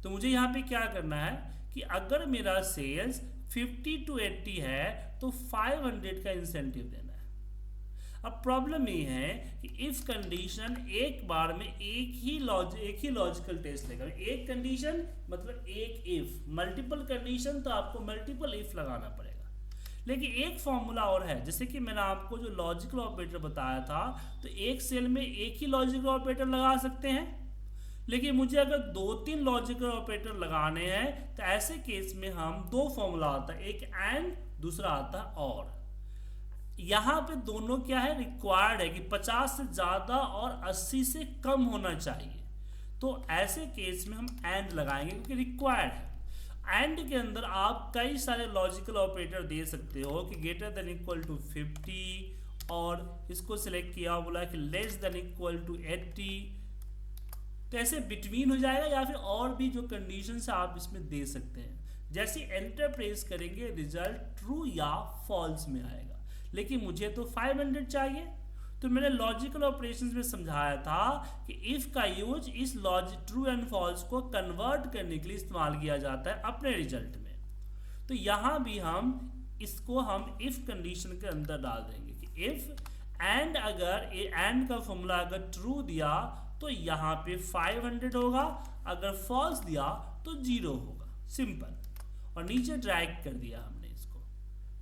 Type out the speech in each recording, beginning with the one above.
तो मुझे यहाँ पे क्या करना है कि अगर मेरा सेल्स 50 to 80 है तो 500 का इंसेंटिव देना है। अब प्रॉब्लम ये है कि इफ कंडीशन एक बार में एक ही लॉजिकल टेस्ट लेगा। एक कंडीशन मतलब एक इफ, मल्टीपल कंडीशन तो आपको मल्टीपल इफ लगाना पड़ेगा। लेकिन एक फॉर्मूला और है, जैसे कि मैंने आपको जो लॉजिकल ऑपरेटर बताया था, तो एक सेल में एक ही लॉजिकल ऑपरेटर लगा सकते हैं। लेकिन मुझे अगर 2-3 लॉजिकल ऑपरेटर लगाने हैं तो ऐसे केस में हम दो फॉर्मूला आता है, एक एंड, दूसरा आता है और। यहाँ पे दोनों क्या है, रिक्वायर्ड है कि 50 से ज्यादा और 80 से कम होना चाहिए। तो ऐसे केस में हम एंड लगाएंगे क्योंकि रिक्वायर्ड है। एंड के अंदर आप कई सारे लॉजिकल ऑपरेटर दे सकते हो कि ग्रेटर देन इक्वल टू 50, और इसको सिलेक्ट किया बोला कि लेस देन इक्वल टू 80, तो ऐसे बिटवीन हो जाएगा, या फिर और भी जो कंडीशंस आप इसमें दे सकते हैं। जैसे एंटर प्रेस करेंगे रिजल्ट ट्रू या फॉल्स में आएगा। लेकिन मुझे तो 500 चाहिए, तो मैंने लॉजिकल ऑपरेशंस में समझाया था कि इफ का यूज इस ट्रू एंड फॉल्स को कन्वर्ट करने के लिए इस्तेमाल किया जाता है अपने रिजल्ट में। तो यहां भी हम इसको हम इफ कंडीशन के अंदर डाल देंगे कि इफ एंड, अगर एंड का फॉर्मूला अगर ट्रू दिया तो यहाँ पे 500 होगा, अगर फॉल्स दिया तो 0 होगा, सिंपल। और नीचे ड्रैग कर दिया हमने इसको,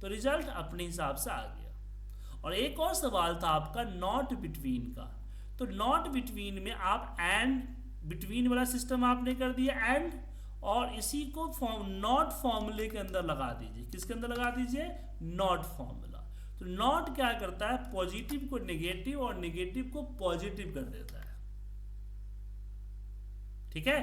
तो रिजल्ट अपने हिसाब से आ गया। और एक और सवाल था आपका नॉट बिटवीन का, तो नॉट बिटवीन में आप एंड बिटवीन वाला सिस्टम आपने कर दिया एंड, और इसी को नॉट फॉर्मूले के अंदर लगा दीजिए। किसके अंदर लगा दीजिए, नॉट फॉर्मूला। तो नॉट क्या करता है, पॉजिटिव को नेगेटिव और नेगेटिव को पॉजिटिव कर देता है। ठीक है।